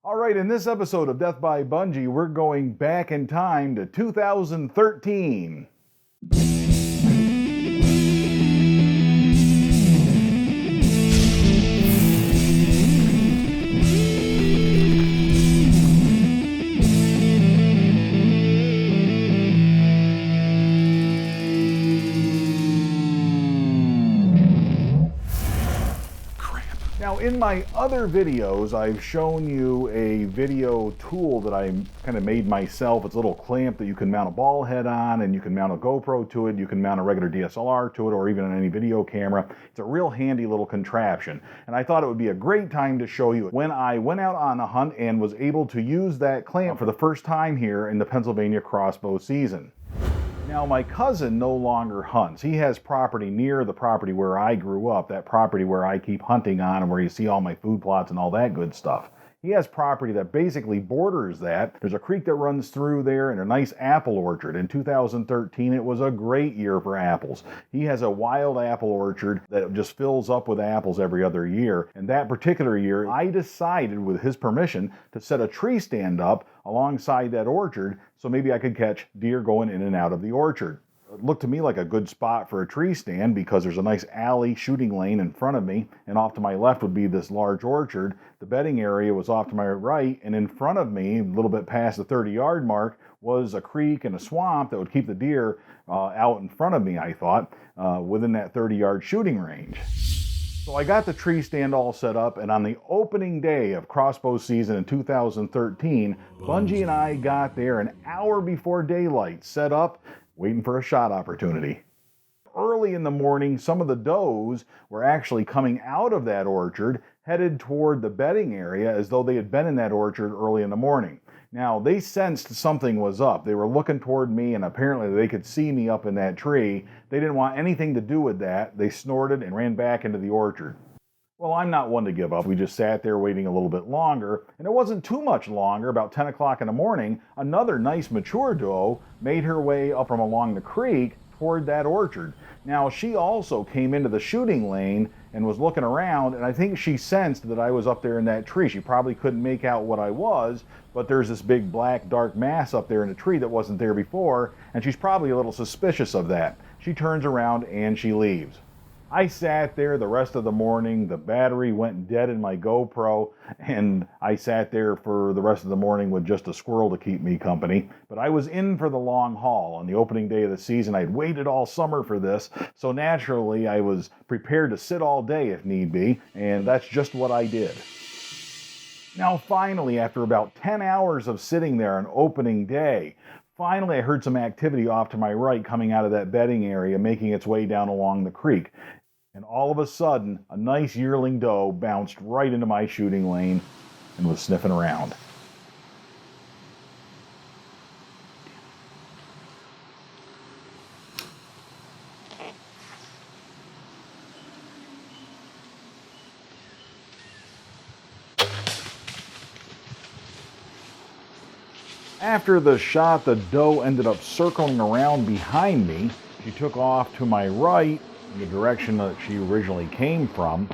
All right, in this episode of Death by Bungie, we're going back in time to 2013. Now, in my other videos, I've shown you a video tool that I kind of made myself. It's a little clamp that you can mount a ball head on, and you can mount a GoPro to it, you can mount a regular DSLR to it, or even any video camera. It's a real handy little contraption, and I thought it would be a great time to show you when I went out on a hunt and was able to use that clamp for the first time here in the Pennsylvania crossbow season. Now, my cousin no longer hunts. He has property near the property where I grew up, that property where I keep hunting on and where you see all my food plots and all that good stuff. He has property that basically borders that. There's a creek that runs through there and a nice apple orchard. In 2013, it was a great year for apples. He has a wild apple orchard that just fills up with apples every other year. And that particular year, I decided, with his permission, to set a tree stand up alongside that orchard so maybe I could catch deer going in and out of the orchard. It looked to me like a good spot for a tree stand because there's a nice alley shooting lane in front of me, and off to my left would be this large orchard. The bedding area was off to my right, and in front of me, a little bit past the 30-yard mark, was a creek and a swamp that would keep the deer out in front of me, I thought, within that 30-yard shooting range. So I got the tree stand all set up, and on the opening day of crossbow season in 2013, Bunjie and I got there an hour before daylight, set up, waiting for a shot opportunity. Early in the morning, some of the does were actually coming out of that orchard, headed toward the bedding area as though they had been in that orchard early in the morning. Now, they sensed something was up. They were looking toward me, and apparently they could see me up in that tree. They didn't want anything to do with that. They snorted and ran back into the orchard. Well, I'm not one to give up. We just sat there waiting a little bit longer, and it wasn't too much longer. About 10 o'clock in the morning, another nice mature doe made her way up from along the creek toward that orchard. Now, she also came into the shooting lane and was looking around, and I think she sensed that I was up there in that tree. She probably couldn't make out what I was, but there's this big black dark mass up there in the tree that wasn't there before, and she's probably a little suspicious of that. She turns around and she leaves. I sat there the rest of the morning. The battery went dead in my GoPro, and I sat there for the rest of the morning with just a squirrel to keep me company. But I was in for the long haul. On the opening day of the season, I'd waited all summer for this, so naturally I was prepared to sit all day if need be, and that's just what I did. Now finally, after about 10 hours of sitting there on opening day, finally I heard some activity off to my right coming out of that bedding area, making its way down along the creek. And all of a sudden, a nice yearling doe bounced right into my shooting lane and was sniffing around. After the shot, the doe ended up circling around behind me. She took off to my right in the direction that she originally came from.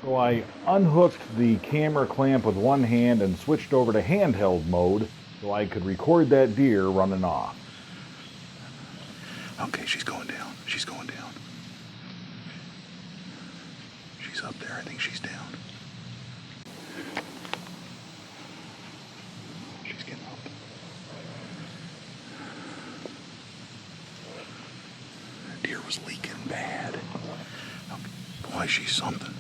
So I unhooked the camera clamp with one hand and switched over to handheld mode so I could record that deer running off. Okay, she's going down. She's going down. She's up there. I think she's down. She's getting up. That deer was leaking bad. Boy, she's something.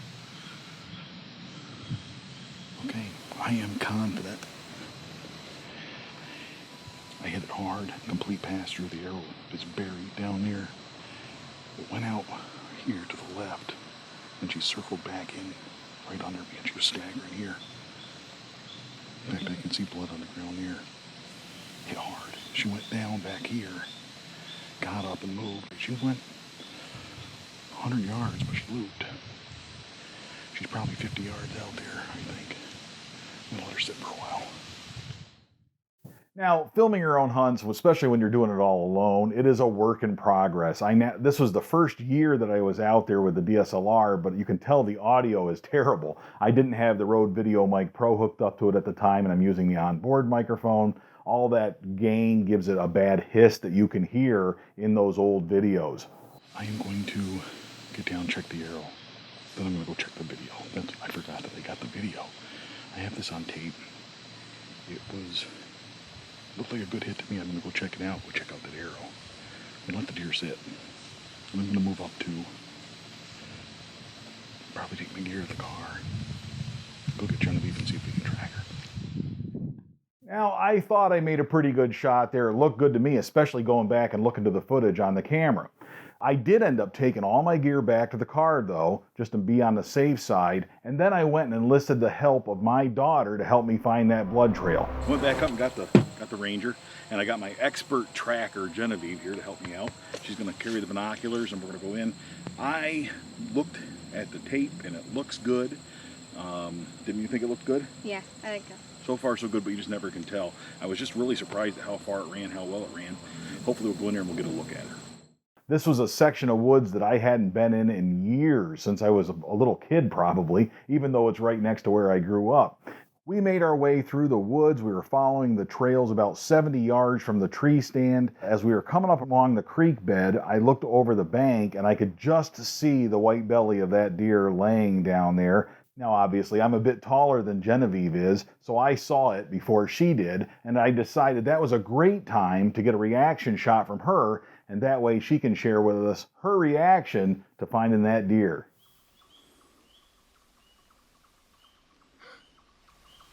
Okay, I am confident. I hit it hard, complete pass through. The arrow is buried down there. It went out here to the left, and she circled back in right under me, and she was staggering here. In fact, I can see blood on the ground there. Hit hard. She went down back here, got up and moved. She went 100 yards, but she looped. She's probably 50 yards out there, I think. I'm gonna let her sit for a while. Now, filming your own hunts, especially when you're doing it all alone, it is a work in progress. This was the first year that I was out there with the DSLR, but you can tell the audio is terrible. I didn't have the Rode Video Mic Pro hooked up to it at the time, and I'm using the onboard microphone. All that gain gives it a bad hiss that you can hear in those old videos. I am going to get down and check the arrow. Then I'm going to go check the video. I forgot that I got the video. I have this on tape. It looked like a good hit to me. I'm going to go check it out. Go check out that arrow. And let the deer sit. And I'm going to move up to probably take my gear to the car. Go get Genevieve and see if we can track her. Now, I thought I made a pretty good shot there. It looked good to me, especially going back and looking to the footage on the camera. I did end up taking all my gear back to the car, though, just to be on the safe side, and then I went and enlisted the help of my daughter to help me find that blood trail. I went back up and got the Ranger, and I got my expert tracker, Genevieve, here to help me out. She's going to carry the binoculars, and we're going to go in. I looked at the tape, and it looks good. Didn't you think it looked good? Yeah, I think so. So far, so good, but you just never can tell. I was just really surprised at how far it ran, how well it ran. Hopefully we'll go in there and we'll get a look at her. This was a section of woods that I hadn't been in years, since I was a little kid probably, even though it's right next to where I grew up. We made our way through the woods. We were following the trails about 70 yards from the tree stand. As we were coming up along the creek bed, I looked over the bank and I could just see the white belly of that deer laying down there. Now, obviously, I'm a bit taller than Genevieve is, so I saw it before she did, and I decided that was a great time to get a reaction shot from her, and that way she can share with us her reaction to finding that deer.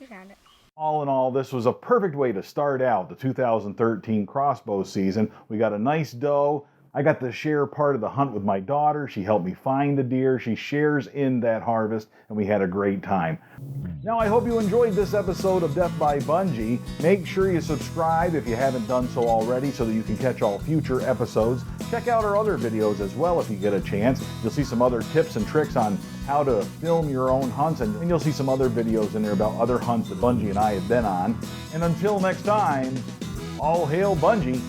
You found it. All in all, this was a perfect way to start out the 2013 crossbow season. We got a nice doe. I got to share part of the hunt with my daughter. She helped me find the deer. She shares in that harvest, and we had a great time. Now, I hope you enjoyed this episode of Death by Bunjie. Make sure you subscribe if you haven't done so already so that you can catch all future episodes. Check out our other videos as well if you get a chance. You'll see some other tips and tricks on how to film your own hunts, and you'll see some other videos in there about other hunts that Bunjie and I have been on. And until next time, all hail Bunjie.